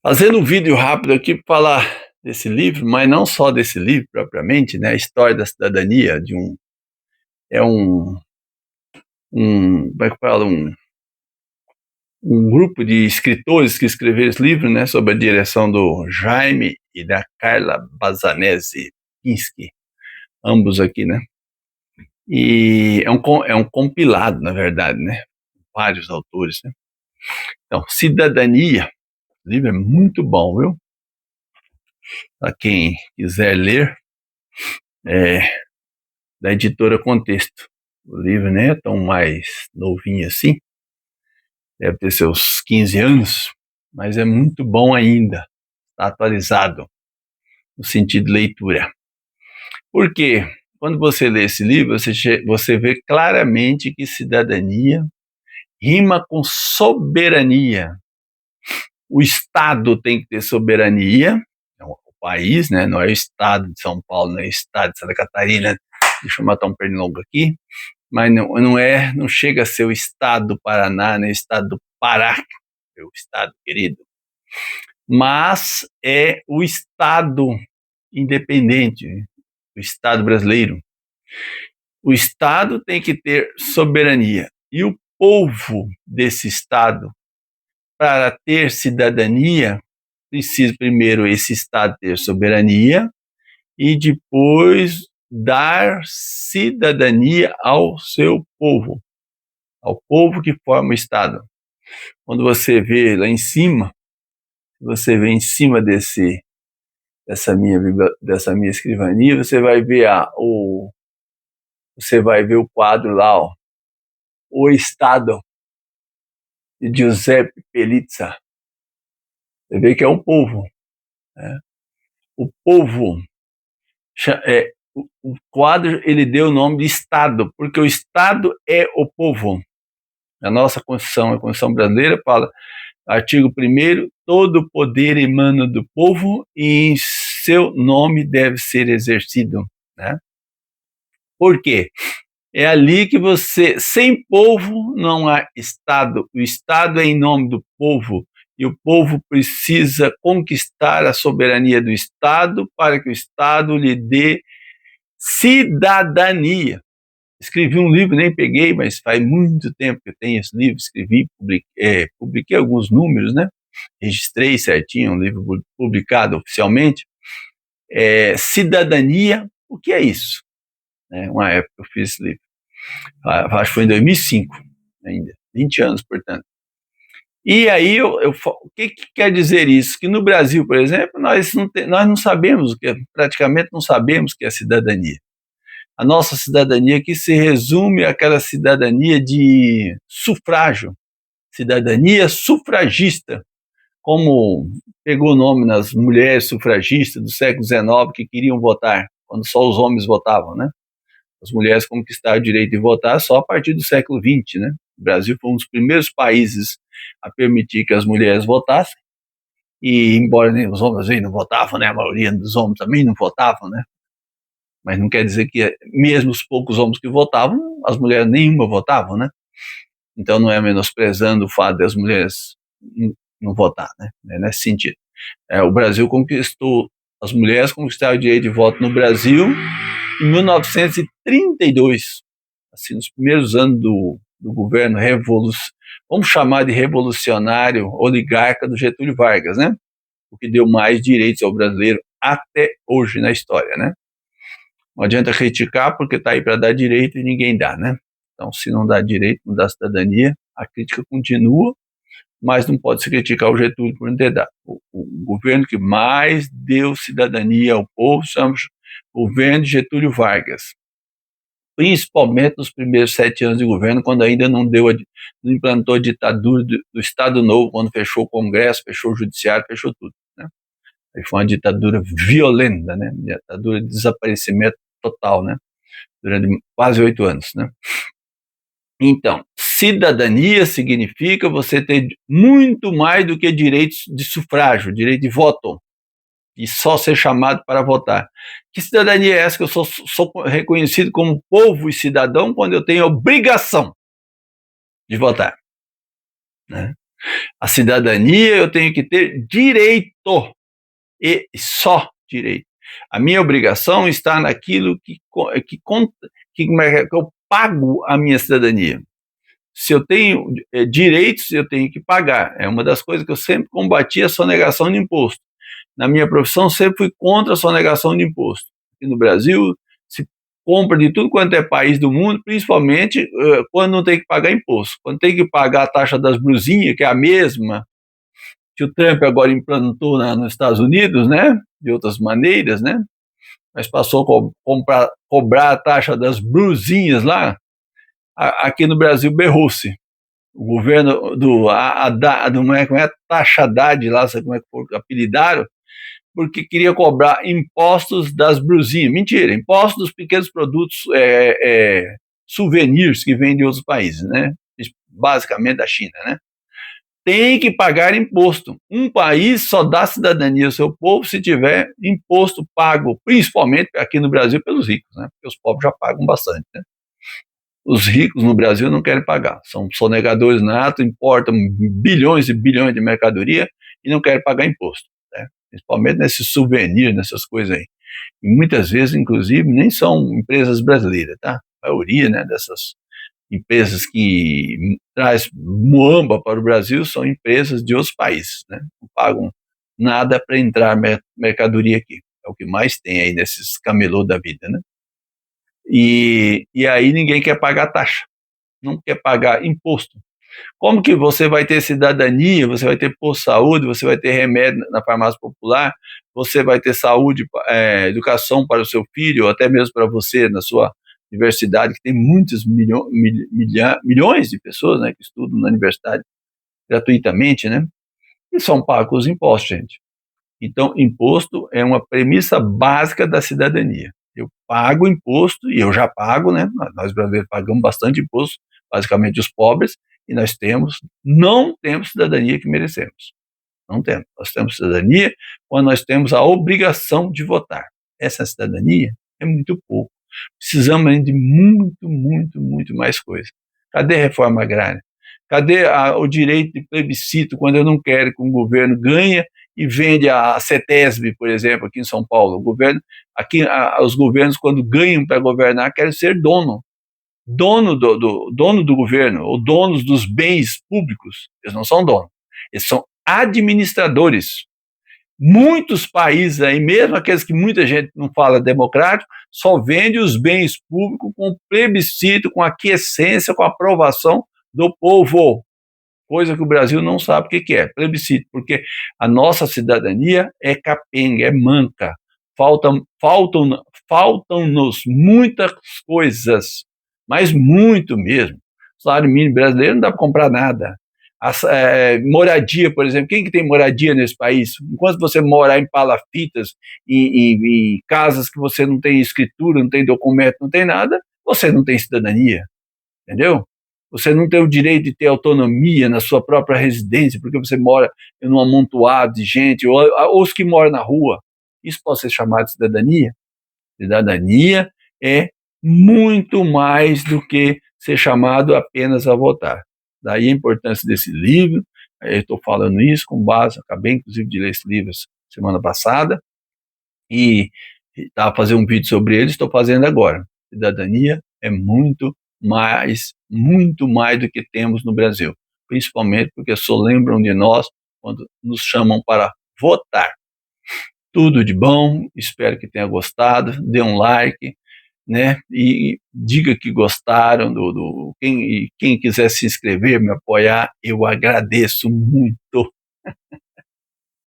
Fazendo um vídeo rápido aqui para falar desse livro, mas não só desse livro propriamente, né? A História da Cidadania é como é que fala, um grupo de escritores que escreveram esse livro, né? Sob a direção do Jaime e da Carla Bazanese Pinsky, ambos aqui, né? E é um compilado, na verdade, né? Vários autores, né? Então, Cidadania, o livro é muito bom, viu? Para quem quiser ler, é da editora Contexto. O livro nem é tão mais novinho assim, deve ter seus 15 anos, mas é muito bom ainda, está atualizado no sentido de leitura. Por quê? Quando você lê esse livro, você vê claramente que cidadania rima com soberania. O Estado tem que ter soberania, o país, né? Não é o Estado de São Paulo, não é o Estado de Santa Catarina, deixa eu matar um pernilongo aqui, mas não chega a ser o Estado do Paraná, nem o Estado do Pará, meu Estado querido, mas é o Estado independente, o Estado brasileiro. O Estado tem que ter soberania, e o povo desse Estado, para ter cidadania, precisa primeiro esse Estado ter soberania e depois dar cidadania ao seu povo, ao povo que forma o Estado. Quando você vê lá em cima, você vê em cima dessa minha escrivania, você vai ver o quadro lá, ó, O Estado, de Giuseppe Pellizza. Você vê que é o povo, né? O povo, o quadro, ele deu o nome de Estado, porque o Estado é o povo. A nossa Constituição, a Constituição brasileira, fala, artigo 1º, todo o poder emana do povo e em seu nome deve ser exercido, né? Por quê? É ali que sem povo não há Estado. O Estado é em nome do povo e o povo precisa conquistar a soberania do Estado para que o Estado lhe dê cidadania. Escrevi um livro, nem peguei, mas faz muito tempo que eu tenho esse livro, escrevi, publiquei alguns números, né? Registrei certinho, um livro publicado oficialmente. Cidadania, o que é isso? Uma época eu fiz esse livro, acho que foi em 2005 ainda, 20 anos, portanto. E aí, o que quer dizer isso? Que no Brasil, por exemplo, nós não sabemos, praticamente não sabemos o que é cidadania. A nossa cidadania aqui se resume àquela cidadania de sufrágio, cidadania sufragista, como pegou o nome nas mulheres sufragistas do século XIX que queriam votar, quando só os homens votavam, né? As mulheres conquistaram o direito de votar só a partir do século XX, né? O Brasil foi um dos primeiros países a permitir que as mulheres votassem, e embora os homens não votavam, né? A maioria dos homens também não votavam, né? Mas não quer dizer que mesmo os poucos homens que votavam, as mulheres nenhuma votavam, né? Então não é menosprezando o fato das mulheres não votar, né? É nesse sentido. O Brasil as mulheres conquistaram o direito de voto no Brasil em 1932, assim, nos primeiros anos do governo vamos chamar de revolucionário oligarca do Getúlio Vargas, né? O que deu mais direitos ao brasileiro até hoje na história, né? Não adianta criticar porque está aí para dar direito e ninguém dá, né? Então, se não dá direito, não dá cidadania, a crítica continua, mas não pode se criticar o Getúlio por não ter dado. O governo que mais deu cidadania ao povo chama o governo de Getúlio Vargas, principalmente nos primeiros 7 anos de governo, quando ainda não implantou a ditadura do Estado Novo, quando fechou o Congresso, fechou o Judiciário, fechou tudo, né? Aí foi uma ditadura violenta, né? Ditadura de desaparecimento total, né? Durante quase 8 anos, né? Então, cidadania significa você ter muito mais do que direitos de sufrágio, direito de voto, e só ser chamado para votar. Que cidadania é essa que eu sou reconhecido como povo e cidadão quando eu tenho a obrigação de votar, né? A cidadania eu tenho que ter direito, e só direito. A minha obrigação está naquilo que eu pago a minha cidadania. Se eu tenho direitos, eu tenho que pagar. É uma das coisas que eu sempre combati, a sonegação de imposto. Na minha profissão, sempre fui contra a sonegação de imposto. Aqui no Brasil, se compra de tudo quanto é país do mundo, principalmente quando não tem que pagar imposto. Quando tem que pagar a taxa das brusinhas, que é a mesma que o Trump agora implantou nos Estados Unidos, né? De outras maneiras, né? Mas passou a cobrar a taxa das brusinhas lá. Aqui no Brasil berrou-se. O governo como é taxa Haddad lá, sabe como é que apelidaram? Porque queria cobrar impostos das brusinhas. Mentira, impostos dos pequenos produtos souvenirs que vêm de outros países, né? Basicamente da China, né? Tem que pagar imposto. Um país só dá cidadania ao seu povo se tiver imposto pago, principalmente aqui no Brasil, pelos ricos, né? Porque os pobres já pagam bastante, né? Os ricos no Brasil não querem pagar, são sonegadores natos, importam bilhões e bilhões de mercadoria e não querem pagar imposto, né? Principalmente nesses souvenirs, nessas coisas aí. E muitas vezes, inclusive, nem são empresas brasileiras, tá? A maioria, né, dessas empresas que traz muamba para o Brasil são empresas de outros países, né? Não pagam nada para entrar mercadoria aqui. É o que mais tem aí nesses camelô da vida, né? E aí ninguém quer pagar taxa, não quer pagar imposto. Como que você vai ter cidadania, você vai ter posto de saúde, você vai ter remédio na farmácia popular, você vai ter saúde, educação para o seu filho, ou até mesmo para você na sua universidade, que tem muitos milhões de pessoas, né, que estudam na universidade gratuitamente, né, e são pagos os impostos, gente. Então, imposto é uma premissa básica da cidadania. Eu pago imposto, e eu já pago, né? Nós brasileiros pagamos bastante imposto, basicamente os pobres, e não temos cidadania que merecemos. Não temos. Nós temos cidadania quando nós temos a obrigação de votar. Essa cidadania é muito pouco. Precisamos ainda de muito, muito, muito mais coisa. Cadê a reforma agrária? Cadê o direito de plebiscito quando eu não quero que um governo ganhe e vende a CETESB, por exemplo, aqui em São Paulo? O governo, os governos, quando ganham para governar, querem ser dono do governo, ou donos dos bens públicos. Eles não são donos, eles são administradores. Muitos países aí, mesmo aqueles que muita gente não fala democrático, só vende os bens públicos com plebiscito, com aquiescência, com aprovação do povo. Coisa que o Brasil não sabe o que é, plebiscito, porque a nossa cidadania é capenga, é manca. Faltam-nos muitas coisas, mas muito mesmo. O salário mínimo brasileiro não dá para comprar nada. Moradia, por exemplo, quem que tem moradia nesse país? Enquanto você morar em palafitas e casas que você não tem escritura, não tem documento, não tem nada, você não tem cidadania, entendeu? Você não tem o direito de ter autonomia na sua própria residência, porque você mora em um amontoado de gente, ou os que moram na rua. Isso pode ser chamado de cidadania? Cidadania é muito mais do que ser chamado apenas a votar. Daí a importância desse livro. Eu estou falando isso com base, acabei inclusive de ler esse livro semana passada, e estava fazendo um vídeo sobre ele, estou fazendo agora. Cidadania é muito mais do que temos no Brasil, principalmente porque só lembram de nós quando nos chamam para votar. Tudo de bom, espero que tenha gostado, dê um like, né, e diga que gostaram quem quiser se inscrever, me apoiar, eu agradeço muito.